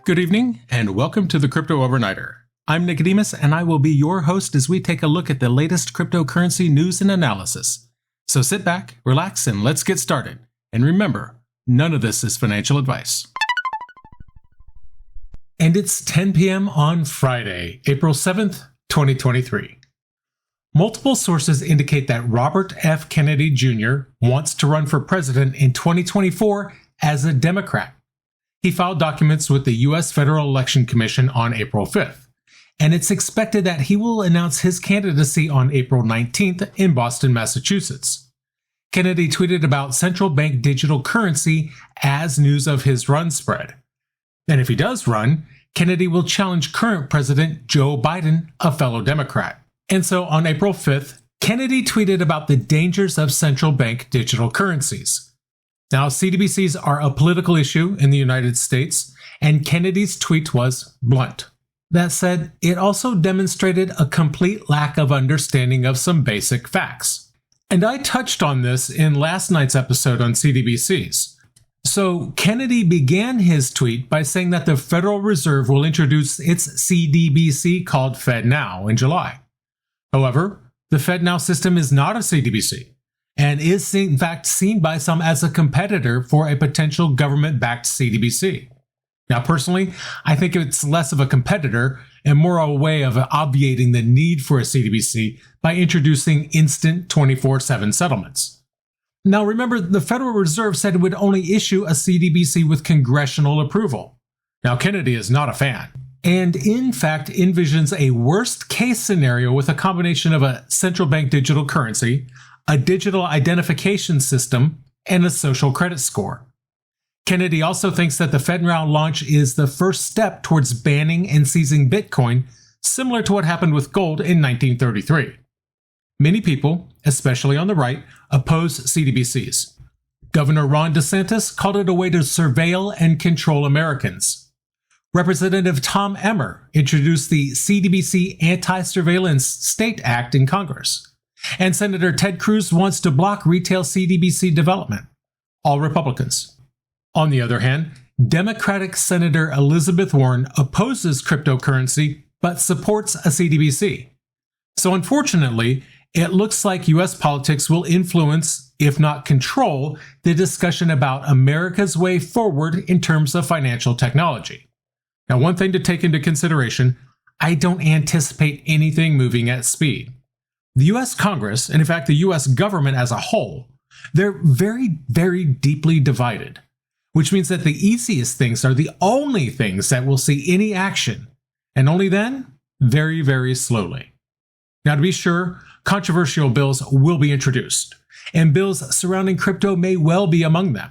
Good evening, and welcome to the Crypto Overnighter. I'm Nikodemus, and I will be your host as we take a look at the latest cryptocurrency news and analysis. So sit back, relax, and let's get started. And remember, none of this is financial advice. And it's 10 p.m. on Friday, April 7th, 2023. Multiple sources indicate that Robert F. Kennedy Jr. wants to run for president in 2024 as a Democrat. He filed documents with the U.S. Federal Election Commission on April 5th, and it's expected that he will announce his candidacy on April 19th in Boston, Massachusetts. Kennedy tweeted about central bank digital currency as news of his run spread. And if he does run, Kennedy will challenge current President Joe Biden, a fellow Democrat. And so on April 5th, Kennedy tweeted about the dangers of central bank digital currencies. Now, CBDCs are a political issue in the United States, and Kennedy's tweet was blunt. That said, it also demonstrated a complete lack of understanding of some basic facts. And I touched on this in last night's episode on CBDCs. So Kennedy began his tweet by saying that the Federal Reserve will introduce its CBDC called FedNow in July. However, the FedNow system is not a CBDC, and is in fact seen by some as a competitor for a potential government-backed CBDC. Now personally, I think it's less of a competitor and more a way of obviating the need for a CBDC by introducing instant 24/7 settlements. Now remember, the Federal Reserve said it would only issue a CBDC with congressional approval. Now Kennedy is not a fan, and in fact envisions a worst-case scenario with a combination of a central bank digital currency, a digital identification system, and a social credit score. Kennedy also thinks that the FedNow launch is the first step towards banning and seizing Bitcoin, similar to what happened with gold in 1933. Many people, especially on the right, oppose CBDCs. Governor Ron DeSantis called it a way to surveil and control Americans. Representative Tom Emmer introduced the CBDC Anti-Surveillance State Act in Congress. And Senator Ted Cruz wants to block retail CBDC development. All Republicans. On the other hand, Democratic Senator Elizabeth Warren opposes cryptocurrency but supports a CBDC. So unfortunately, it looks like US politics will influence, if not control, the discussion about America's way forward in terms of financial technology. Now, one thing to take into consideration, I don't anticipate anything moving at speed. The US Congress, and in fact the US government as a whole, they're very, very deeply divided, which means that the easiest things are the only things that will see any action, and only then, very, very slowly. Now to be sure, controversial bills will be introduced, and bills surrounding crypto may well be among them.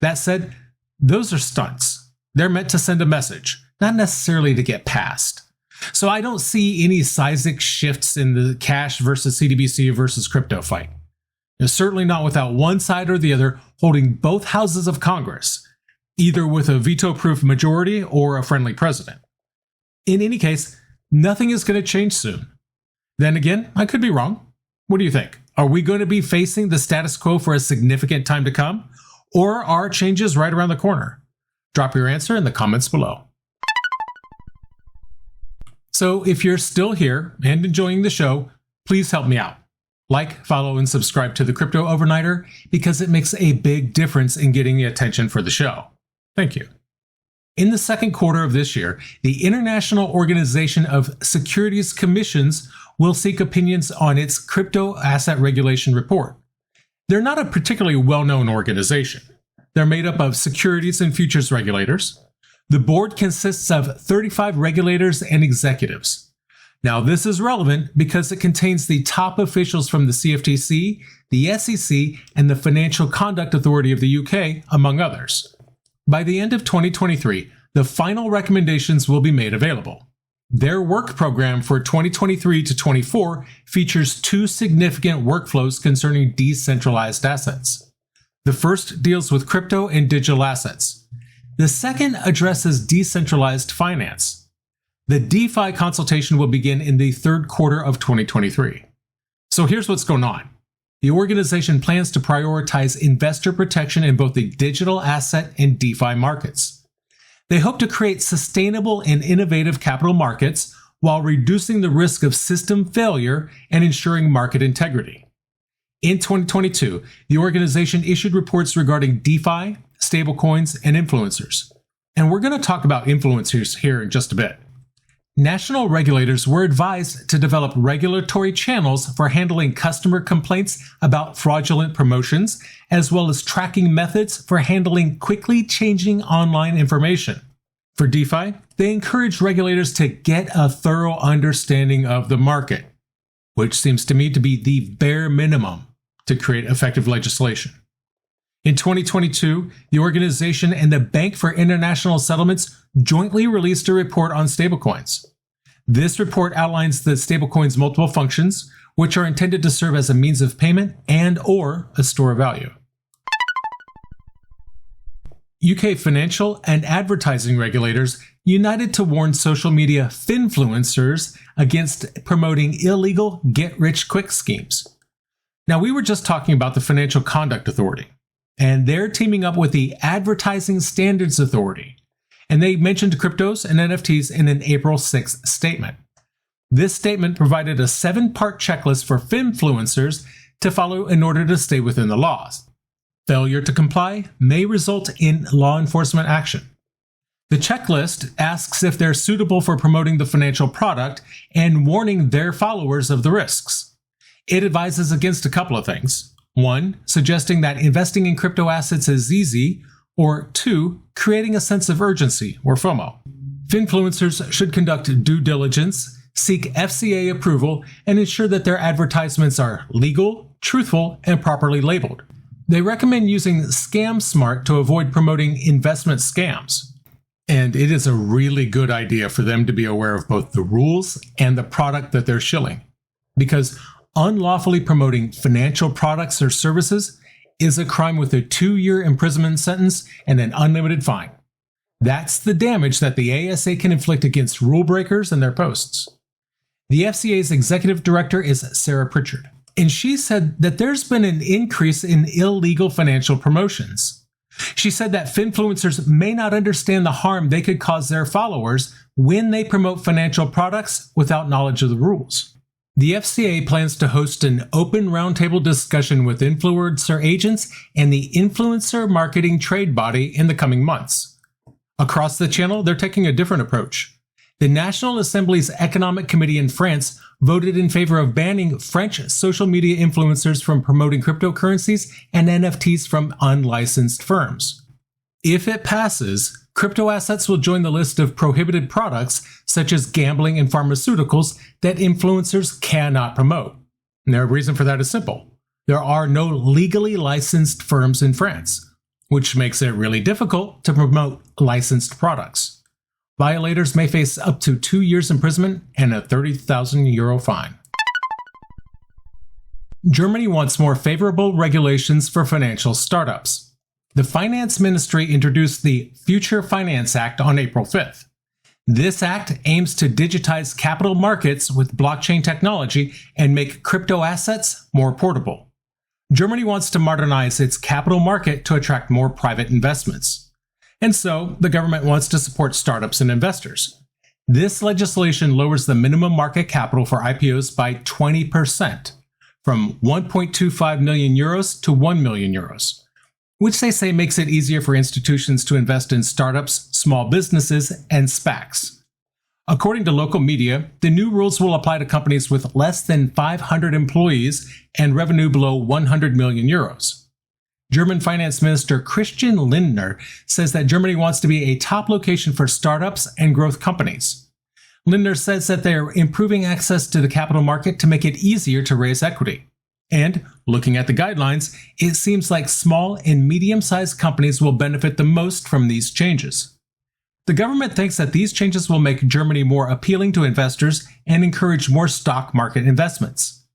That said, those are stunts. They're meant to send a message, not necessarily to get passed. So I don't see any seismic shifts in the cash versus CBDC versus crypto fight. Certainly not without one side or the other holding both houses of Congress, either with a veto-proof majority or a friendly president. In any case, nothing is going to change soon. Then again, I could be wrong. What do you think? Are we going to be facing the status quo for a significant time to come? Or are changes right around the corner? Drop your answer in the comments below. So if you're still here and enjoying the show, please help me out. Like, follow, and subscribe to the Crypto Overnighter because it makes a big difference in getting the attention for the show. Thank you. In the second quarter of this year, the International Organization of Securities Commissions will seek opinions on its Crypto Asset Regulation Report. They're not a particularly well-known organization. They're made up of securities and futures regulators. The board consists of 35 regulators and executives. Now, this is relevant because it contains the top officials from the CFTC, the SEC, and the Financial Conduct Authority of the UK, among others. By the end of 2023, the final recommendations will be made available. Their work program for 2023 to 24 features two significant workflows concerning decentralized assets. The first deals with crypto and digital assets. The second addresses decentralized finance. The DeFi consultation will begin in the third quarter of 2023. So here's what's going on. The organization plans to prioritize investor protection in both the digital asset and DeFi markets. They hope to create sustainable and innovative capital markets while reducing the risk of system failure and ensuring market integrity. In 2022, the organization issued reports regarding DeFi, stablecoins, and influencers. And we're going to talk about influencers here in just a bit. National regulators were advised to develop regulatory channels for handling customer complaints about fraudulent promotions, as well as tracking methods for handling quickly changing online information. For DeFi, they encourage regulators to get a thorough understanding of the market, which seems to me to be the bare minimum to create effective legislation. In 2022, the organization and the Bank for International Settlements jointly released a report on stablecoins. This report outlines the stablecoin's multiple functions, which are intended to serve as a means of payment and/or a store of value. UK financial and advertising regulators united to warn social media Finfluencers against promoting illegal get-rich-quick schemes. Now, we were just talking about the Financial Conduct Authority, and they're teaming up with the Advertising Standards Authority, and they mentioned cryptos and NFTs in an April 6th statement. This statement provided a 7-part checklist for Finfluencers to follow in order to stay within the laws. Failure to comply may result in law enforcement action. The checklist asks if they're suitable for promoting the financial product and warning their followers of the risks. It advises against a couple of things. 1, suggesting that investing in crypto assets is easy, or 2, creating a sense of urgency, or FOMO. Finfluencers should conduct due diligence, seek FCA approval, and ensure that their advertisements are legal, truthful, and properly labeled. They recommend using Scam Smart to avoid promoting investment scams. And it is a really good idea for them to be aware of both the rules and the product that they're shilling, because unlawfully promoting financial products or services is a crime with a 2-year imprisonment sentence and an unlimited fine. That's the damage that the ASA can inflict against rule breakers and their posts. The FCA's executive director is Sarah Pritchard, and she said that there's been an increase in illegal financial promotions. She said that Finfluencers may not understand the harm they could cause their followers when they promote financial products without knowledge of the rules. The FCA plans to host an open roundtable discussion with influencer agents and the Influencer Marketing Trade Body in the coming months. Across the channel, they're taking a different approach. The National Assembly's Economic Committee in France voted in favor of banning French social media influencers from promoting cryptocurrencies and NFTs from unlicensed firms. If it passes, crypto assets will join the list of prohibited products such as gambling and pharmaceuticals that influencers cannot promote. And the reason for that is simple. There are no legally licensed firms in France, which makes it really difficult to promote licensed products. Violators may face up to 2 years imprisonment and a €30,000 fine. Germany wants more favorable regulations for financial startups. The Finance Ministry introduced the Future Finance Act on April 5th. This act aims to digitize capital markets with blockchain technology and make crypto assets more portable. Germany wants to modernize its capital market to attract more private investments. And so, the government wants to support startups and investors. This legislation lowers the minimum market capital for IPOs by 20%, from €1.25 million to €1 million, which they say makes it easier for institutions to invest in startups, small businesses, and SPACs. According to local media, the new rules will apply to companies with less than 500 employees and revenue below €100 million. German Finance Minister Christian Lindner says that Germany wants to be a top location for startups and growth companies. Lindner says that they are improving access to the capital market to make it easier to raise equity. And, looking at the guidelines, it seems like small and medium-sized companies will benefit the most from these changes. The government thinks that these changes will make Germany more appealing to investors and encourage more stock market investments.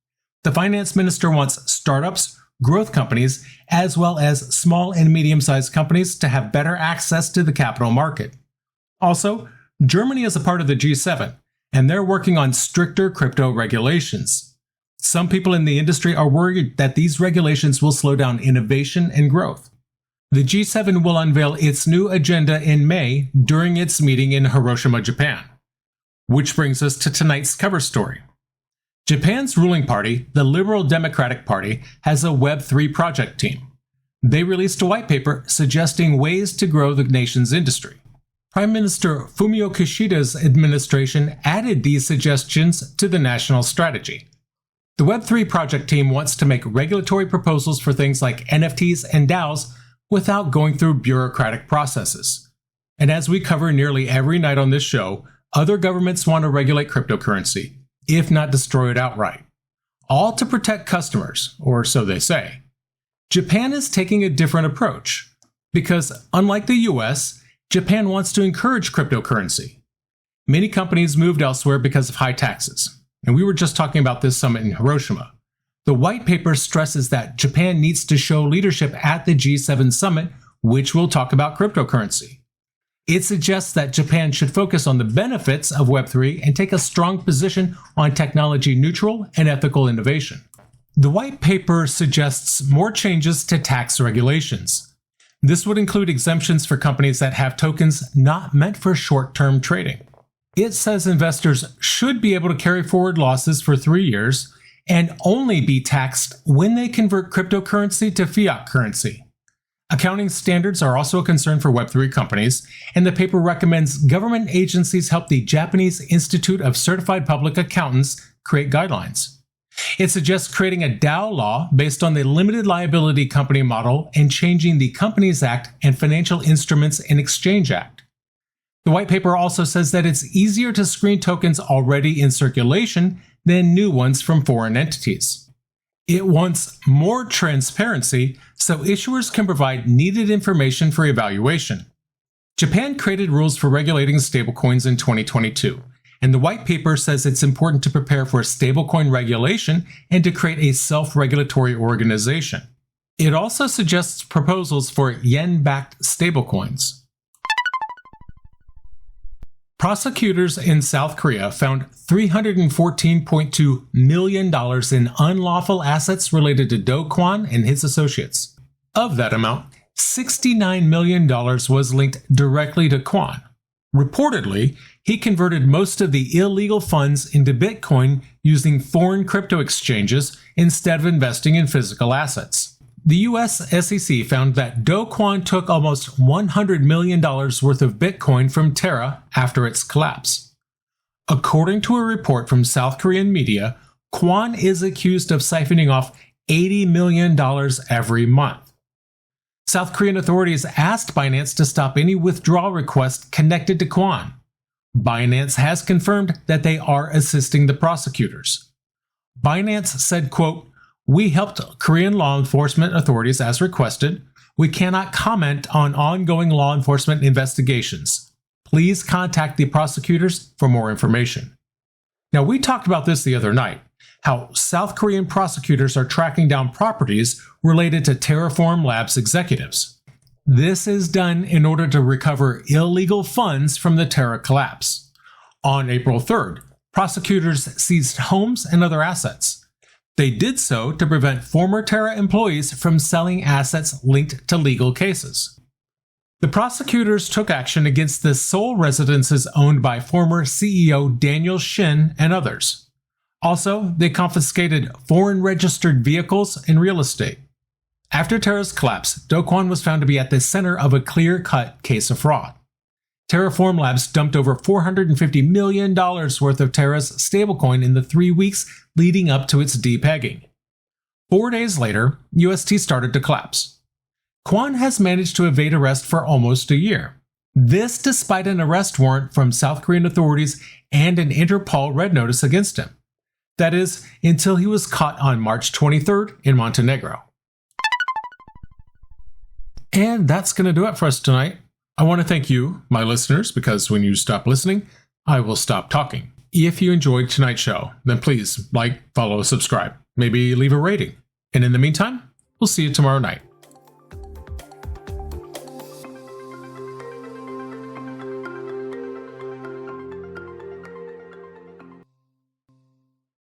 The finance minister wants startups, growth companies, as well as small and medium-sized companies to have better access to the capital market. Also, Germany is a part of the G7, and they're working on stricter crypto regulations. Some people in the industry are worried that these regulations will slow down innovation and growth. The G7 will unveil its new agenda in May during its meeting in Hiroshima, Japan. Which brings us to tonight's cover story. Japan's ruling party, the Liberal Democratic Party, has a Web3 project team. They released a white paper suggesting ways to grow the nation's industry. Prime Minister Fumio Kishida's administration added these suggestions to the national strategy. The Web3 project team wants to make regulatory proposals for things like NFTs and DAOs without going through bureaucratic processes. And as we cover nearly every night on this show, other governments want to regulate cryptocurrency, if not destroy it outright. All to protect customers, or so they say. Japan is taking a different approach, because unlike the US, Japan wants to encourage cryptocurrency. Many companies moved elsewhere because of high taxes, and we were just talking about this summit in Hiroshima. The white paper stresses that Japan needs to show leadership at the G7 summit, which will talk about cryptocurrency. It suggests that Japan should focus on the benefits of Web3 and take a strong position on technology-neutral and ethical innovation. The white paper suggests more changes to tax regulations. This would include exemptions for companies that have tokens not meant for short-term trading. It says investors should be able to carry forward losses for 3 years and only be taxed when they convert cryptocurrency to fiat currency. Accounting standards are also a concern for Web3 companies, and the paper recommends government agencies help the Japanese Institute of Certified Public Accountants create guidelines. It suggests creating a DAO law based on the limited liability company model and changing the Companies Act and Financial Instruments and Exchange Act. The white paper also says that it's easier to screen tokens already in circulation than new ones from foreign entities. It wants more transparency so issuers can provide needed information for evaluation. Japan created rules for regulating stablecoins in 2022, and the white paper says it's important to prepare for stablecoin regulation and to create a self-regulatory organization. It also suggests proposals for yen-backed stablecoins. Prosecutors in South Korea found $314.2 million in unlawful assets related to Do Kwon and his associates. Of that amount, $69 million was linked directly to Kwon. Reportedly, he converted most of the illegal funds into Bitcoin using foreign crypto exchanges instead of investing in physical assets. The US SEC found that Do Kwon took almost $100 million worth of Bitcoin from Terra after its collapse. According to a report from South Korean media, Kwon is accused of siphoning off $80 million every month. South Korean authorities asked Binance to stop any withdrawal requests connected to Kwon. Binance has confirmed that they are assisting the prosecutors. Binance said, quote, "We helped Korean law enforcement authorities as requested. We cannot comment on ongoing law enforcement investigations. Please contact the prosecutors for more information." Now, we talked about this the other night, how South Korean prosecutors are tracking down properties related to Terraform Labs executives. This is done in order to recover illegal funds from the Terra collapse. On April 3rd, prosecutors seized homes and other assets. They did so to prevent former Terra employees from selling assets linked to legal cases. The prosecutors took action against the sole residences owned by former CEO Daniel Shin and others. Also, they confiscated foreign registered vehicles and real estate. After Terra's collapse, Do Kwon was found to be at the center of a clear-cut case of fraud. Terraform Labs dumped over $450 million worth of Terra's stablecoin in the 3 weeks leading up to its depegging. 4 days later, UST started to collapse. Kwon has managed to evade arrest for almost a year. This despite an arrest warrant from South Korean authorities and an Interpol red notice against him. That is, until he was caught on March 23rd in Montenegro. And that's going to do it for us tonight. I want to thank you, my listeners, because when you stop listening, I will stop talking. If you enjoyed tonight's show, then please like, follow, subscribe, maybe leave a rating. And in the meantime, we'll see you tomorrow night.